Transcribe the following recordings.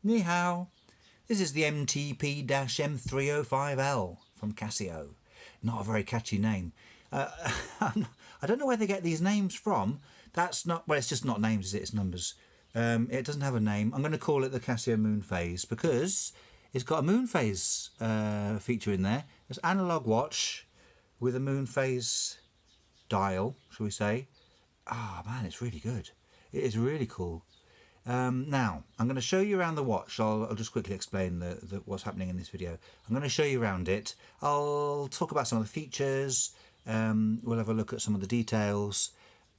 Ni hao. This is the MTP-M305L from Casio. Not a very catchy name. I don't know where they get these names from. That's not, well, it's just not names, is it? It's numbers. It doesn't have a name. I'm going to call it the Casio Moon Phase because it's got a moon phase feature in there. It's an analogue watch with a moon phase dial, shall we say. Ah, man, it's really good. It is really cool. Now, I'm going to show you around the watch. I'll just quickly explain what's happening in this video. I'm going to show you around it. I'll talk about some of the features. We'll have a look at some of the details.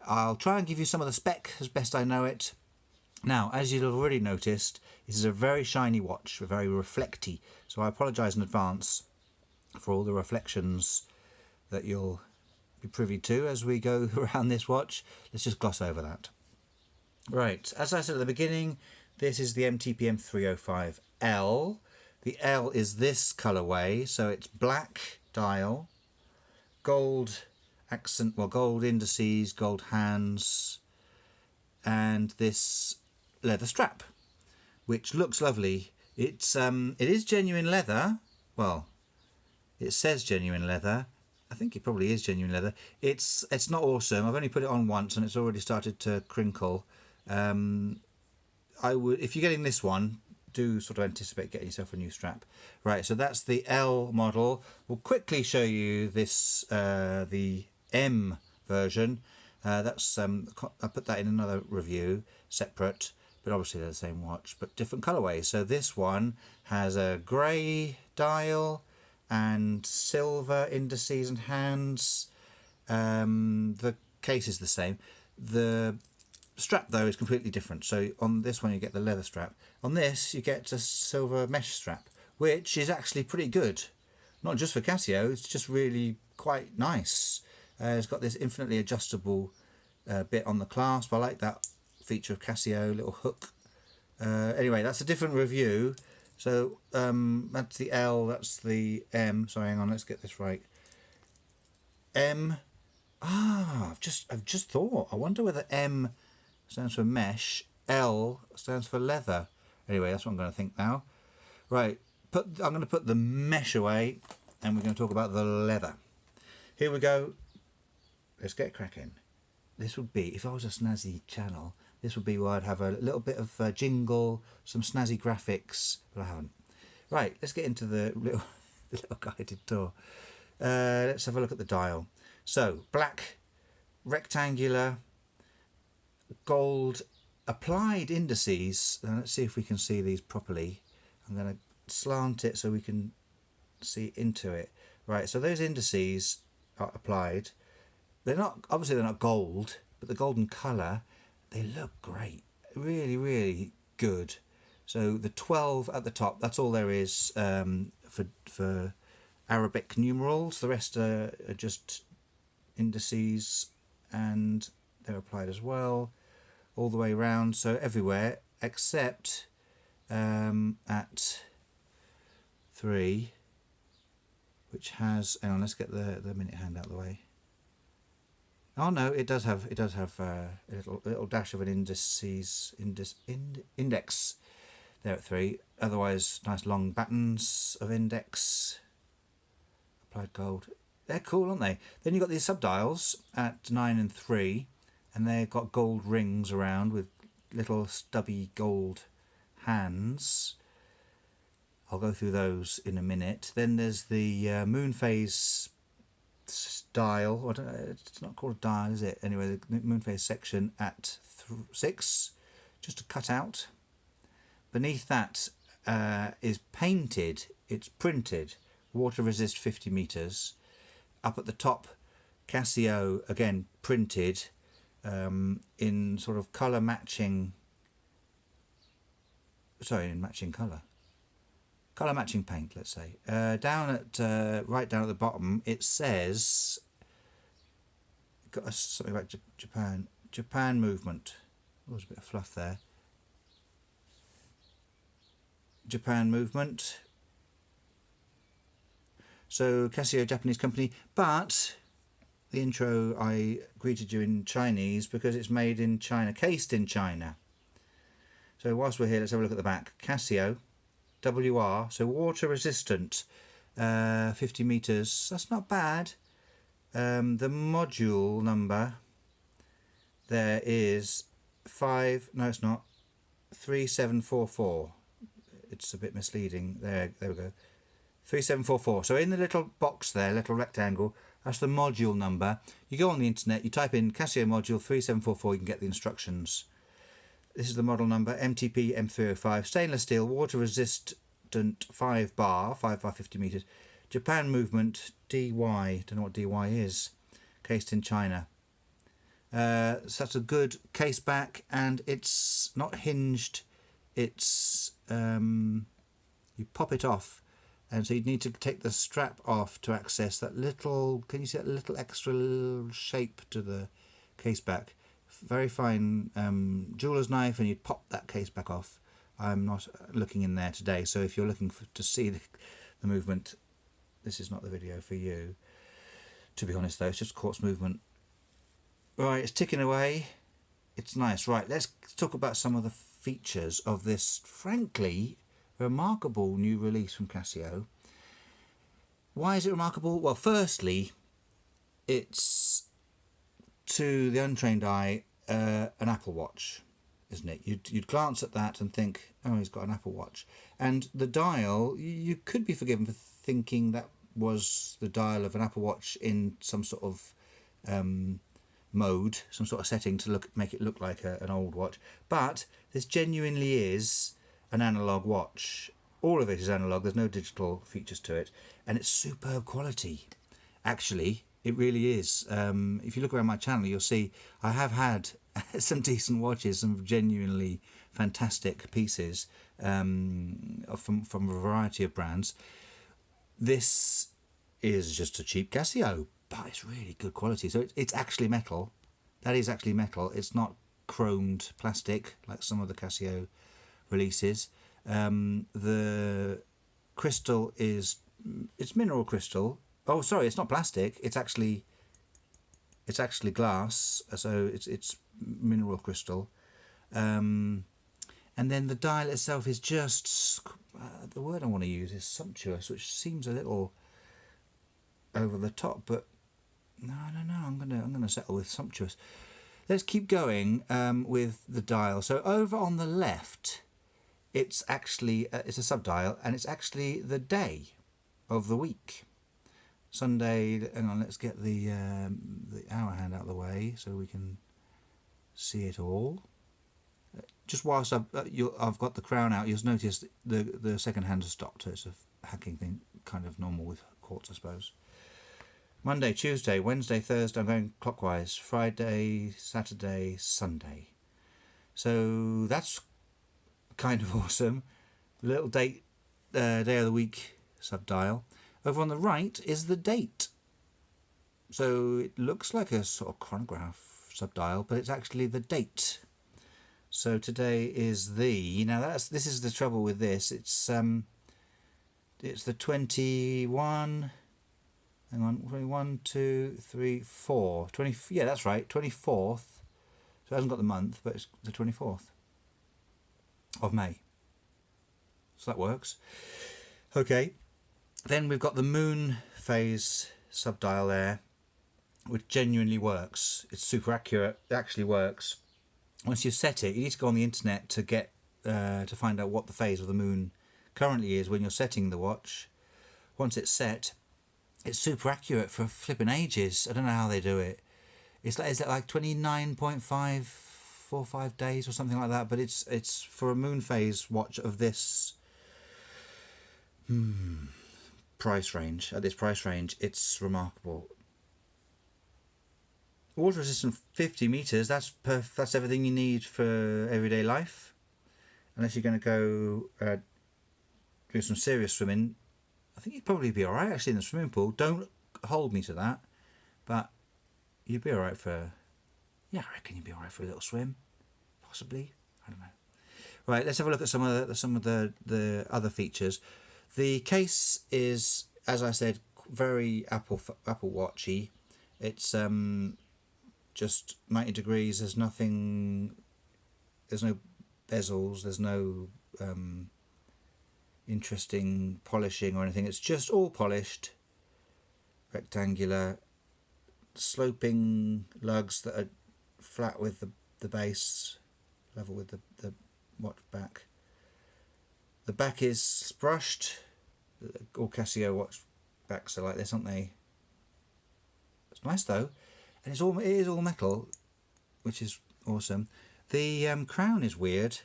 I'll try and give you some of the spec as best I know it. Now, as you've already noticed, this is a very shiny watch, very reflecty. So I apologise in advance for all the reflections that you'll be privy to as we go around this watch. Let's just gloss over that. Right, as I said at the beginning, this is the MTP-M305L. The L is this colourway, so it's black dial, gold accent, well, gold indices, gold hands, and this leather strap, which looks lovely. It is genuine leather. Well, it says genuine leather. I think it probably is genuine leather. It's not awesome. I've only put it on once and it's already started to crinkle. I would, if you're getting this one, do sort of anticipate getting yourself a new strap. Right, so that's the L model. We'll quickly show you this, the M version. That's I put that in another review, separate, but obviously they're the same watch, but different colourways. So this one has a grey dial and silver indices and hands. The case is the same. The strap though is completely different. So on this one you get the leather strap. On this you get a silver mesh strap, which is actually pretty good. Not just for Casio, it's just really quite nice. It's got this infinitely adjustable bit on the clasp. I like that feature of Casio, little hook. Anyway, that's a different review. So that's the L, that's the M. Sorry, hang on, let's get this right. M. I've just thought. I wonder whether M stands for mesh, L stands for leather. Anyway, that's what I'm going to think now. Right, I'm going to put the mesh away, and we're going to talk about the leather. Here we go. Let's get cracking. This would be, if I was a snazzy channel, this would be where I'd have a little bit of jingle, some snazzy graphics, but I haven't. Right, let's get into the little guided tour. Let's have a look at the dial. So, black, rectangular, gold, applied indices. Let's see if we can see these properly. I'm going to slant it so we can see into it. Right, so those indices are applied. They're not, obviously they're not gold, but the golden colour, they look great. Really, really good. So the 12 at the top, that's all there is for Arabic numerals. The rest are just indices, and they're applied as well, all the way around, so everywhere except at 3, which has, hang on, let's get the minute hand out of the way. Oh no, it does have a little dash of an index there at 3. Otherwise, nice long battens of index, applied gold. They're cool, aren't they? Then you've got these subdials at 9 and 3, and they've got gold rings around with little stubby gold hands. I'll go through those in a minute. Then there's the moon phase dial. It's not called a dial, is it? Anyway, the moon phase section at 6, just a cutout. Beneath that is painted. It's printed. Water resist 50 meters. Up at the top, Casio, again printed in sort of colour matching. Sorry, in matching colour. Colour matching paint, let's say. Down at right down at the bottom, it says, got something about Japan movement. Oh, there's a bit of fluff there. Japan movement. So Casio, Japanese company, but the intro I greeted you in Chinese because it's made in China, cased in China. So whilst we're here, let's have a look at the back. Casio, WR, so water resistant, 50 meters. That's not bad. The module number there is 3744. It's a bit misleading. There we go. 3744. So in the little box there, little rectangle, that's the module number. You go on the internet, you type in Casio module 3744, you can get the instructions. This is the model number, MTP-M305, stainless steel, water resistant 5 bar 50 meters. Japan movement, DY, don't know what DY is, cased in China. So that's a good case back, and it's not hinged, it's you pop it off, and so you'd need to take the strap off to access that little, can you see that little extra shape to the case back? Very fine jeweler's knife, and you'd pop that case back off. I'm not looking in there today, so if you're looking to see the movement, this is not the video for you. To be honest though, it's just quartz movement. Right, it's ticking away. It's nice. Right, let's talk about some of the features of this, frankly, remarkable new release from Casio. Why is it remarkable? Well, firstly, it's, to the untrained eye, an Apple Watch, isn't it? You'd glance at that and think, oh, he's got an Apple Watch. And the dial, you could be forgiven for thinking that was the dial of an Apple Watch in some sort of mode, some sort of setting to make it look like an old watch. But this genuinely is an analogue watch. All of it is analogue, there's no digital features to it, and it's superb quality. Actually, it really is. If you look around my channel, you'll see I have had some decent watches, some genuinely fantastic pieces from a variety of brands. This is just a cheap Casio, but it's really good quality. So it's actually metal. That is actually metal. It's not chromed plastic like some of the Casio releases. The crystal it's mineral crystal. Oh, sorry, it's not plastic. It's actually glass. So it's mineral crystal. And then the dial itself is just the word I want to use is sumptuous, which seems a little over the top, but no, I'm gonna settle with sumptuous. Let's keep going with the dial. So over on the left, it's actually it's a sub-dial, and it's actually the day of the week. Sunday. Hang on, let's get the hour hand out of the way so we can see it all. Just whilst I've got the crown out, you'll notice the second hand has stopped. So it's a hacking thing, kind of normal with quartz, I suppose. Monday, Tuesday, Wednesday, Thursday, I'm going clockwise. Friday, Saturday, Sunday. So that's kind of awesome. Little date, day of the week sub-dial. Over on the right is the date. So it looks like a sort of chronograph sub-dial, but it's actually the date. So today is this is the trouble with this. It's the 21. Hang on, 1, 2, 3, 4. 20. Yeah, that's right. 24th. So it hasn't got the month, but it's the 24th of May. So that works. Okay. Then we've got the moon phase sub-dial there, which genuinely works. It's super accurate. It actually works. Once you set it, you need to go on the internet to get to find out what the phase of the moon currently is when you're setting the watch. Once it's set, it's super accurate for flipping ages. I don't know how they do it. Is it like 29.545 days or something like that? But it's for a moon phase watch of this price range. At this price range, it's remarkable. Water resistant 50 meters. That's that's everything you need for everyday life. Unless you're going to go do some serious swimming, I think you'd probably be all right actually in the swimming pool. Don't hold me to that, but you'd be all right for. Yeah, I reckon you'd be all right for a little swim, possibly. I don't know. Right, let's have a look at some of the other features. The case is, as I said, very Apple Watchy. It's just 90 degrees. There's no bezels. There's no interesting polishing or anything. It's just all polished, rectangular, sloping lugs that are flat with the base, level with the watch back. The back is brushed. All Casio watch backs are like this, aren't they? It's nice though, and it is all metal, which is awesome. The crown is weird.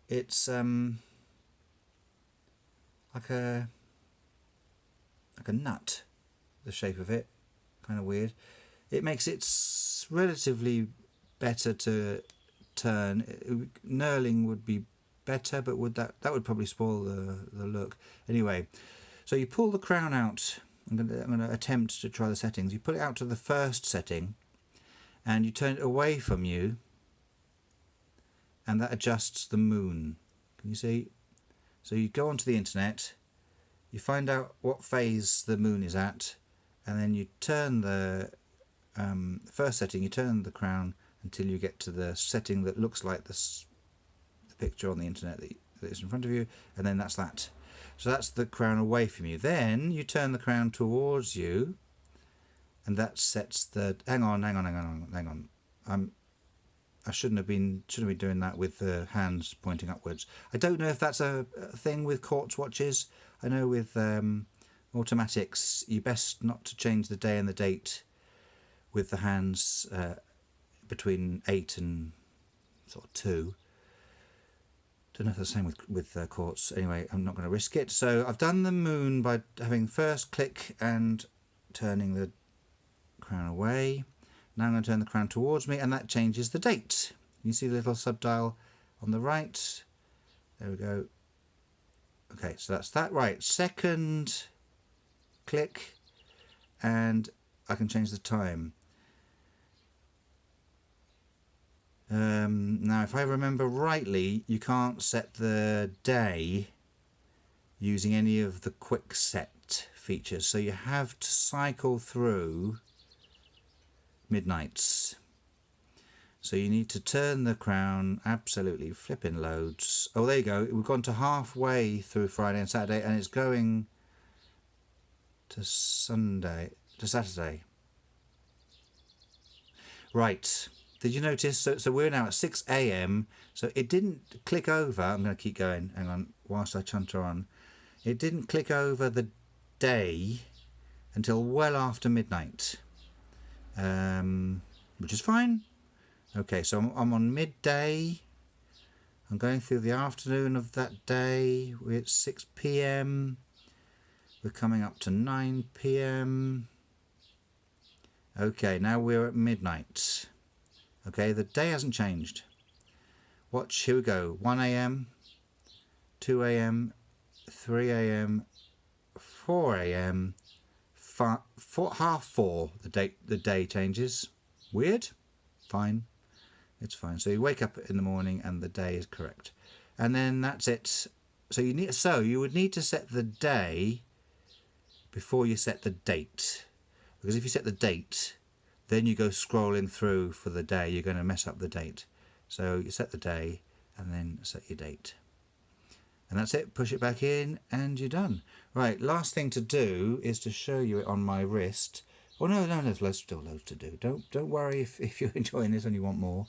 It's like a nut, the shape of it, kind of weird. It makes it relatively better to turn. Knurling would be better, but that would probably spoil the look. Anyway, so you pull the crown out. I'm going to attempt to try the settings. You put it out to the first setting, and you turn it away from you, and that adjusts the moon. Can you see? So you go onto the internet, you find out what phase the moon is at, and then you turn the first setting. You turn the crown until you get to the setting that looks like the picture on the internet that is in front of you, and then that's that. So that's the crown away from you. Then you turn the crown towards you, and that sets the. Hang on. I shouldn't have been doing that with the hands pointing upwards. I don't know if that's a thing with quartz watches. I know with automatics, you best not to change the day and the date with the hands between 8 and sort of 2. Don't know if that's the same with quartz. Anyway, I'm not going to risk it. So I've done the moon by having first click and turning the crown away. Now I'm going to turn the crown towards me, and that changes the date. You see the little subdial on the right. There we go. Okay, so that's that. Right, second click, and I can change the time. Now, if I remember rightly, you can't set the day using any of the quick set features, so you have to cycle through midnights. So you need to turn the crown absolutely flipping loads. Oh, there you go. We've gone to halfway through Friday and Saturday, and it's going to Saturday. Right. Did you notice? So we're now at 6 a.m. So it didn't click over. I'm going to keep going. Hang on, whilst I chunter on. It didn't click over the day until well after midnight, which is fine. Okay, so I'm on midday. I'm going through the afternoon of that day. We're at 6 p.m. We're coming up to 9 p.m. Okay, now we're at midnight. Okay, the day hasn't changed. Watch, here we go. 1 a.m., 2 a.m., 3 a.m., 4 a.m., half 4. The day changes. Weird? Fine. It's fine. So you wake up in the morning and the day is correct. And then that's it. So you would need to set the day before you set the date. Because if you set the date, then you go scrolling through for the day, you're going to mess up the date. So you set the day and then set your date. And that's it. Push it back in and you're done. Right, last thing to do is to show you it on my wrist. Oh no, there's still loads to do. Don't worry if you're enjoying this and you want more.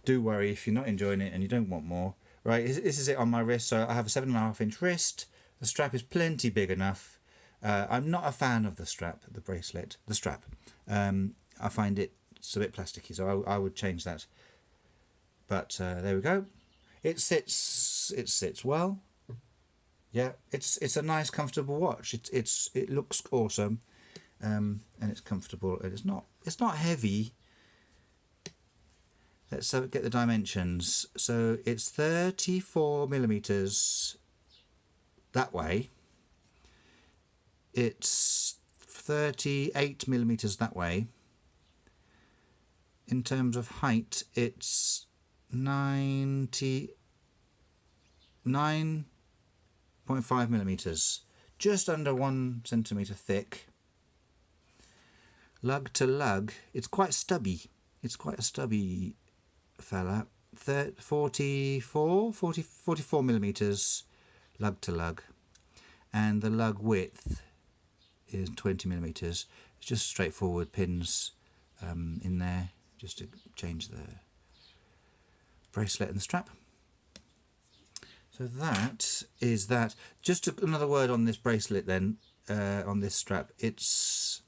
Do worry if you're not enjoying it and you don't want more. Right, this is it on my wrist. So I have a 7.5-inch wrist. The strap is plenty big enough. I'm not a fan of the strap, the strap. I find it's a bit plasticky, so I would change that. But there we go. It sits well. Yeah, it's a nice, comfortable watch. It looks awesome, and it's comfortable. And it's not heavy. Let's get the dimensions. So it's 34 millimeters that way. It's 38 millimeters that way. In terms of height, it's 99.5 millimeters, just under 1 centimeter thick. Lug to lug, it's quite stubby. It's quite a stubby fella. 44 millimeters lug to lug, and the lug width is 20 millimeters. It's just straightforward pins in there just to change the bracelet and the strap. So that is that. Just another word on this bracelet then, on this strap. It's,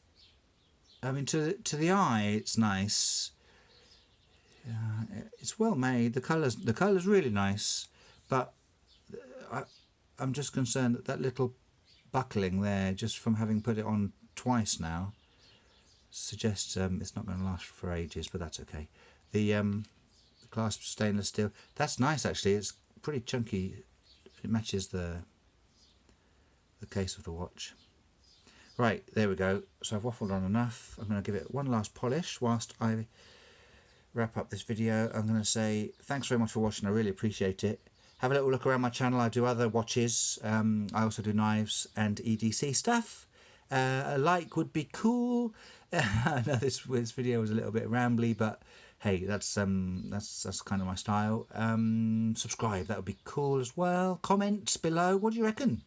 I mean, to the eye it's nice. It's well made. The colour's really nice, but I'm just concerned that little buckling there, just from having put it on twice now, suggests it's not going to last for ages, but that's okay. The clasp stainless steel, that's nice actually. It's pretty chunky. It matches the case of the watch. Right, there we go. So I've waffled on enough. I'm going to give it one last polish whilst I wrap up this video. I'm going to say thanks very much for watching. I really appreciate it. Have a little look around my channel. I do other watches. I also do knives and EDC stuff. A like would be cool. I know this video was a little bit rambly, but hey, that's kind of my style. Subscribe, that would be cool as well. Comments below. What do you reckon?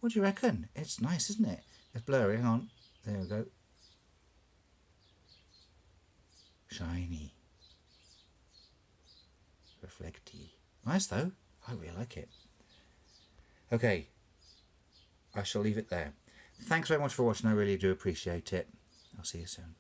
What do you reckon? It's nice, isn't it? It's blurry. Hang on. There we go. Shiny. Reflecty. Nice though. I really like it. Okay. I shall leave it there. Thanks very much for watching. I really do appreciate it. I'll see you soon.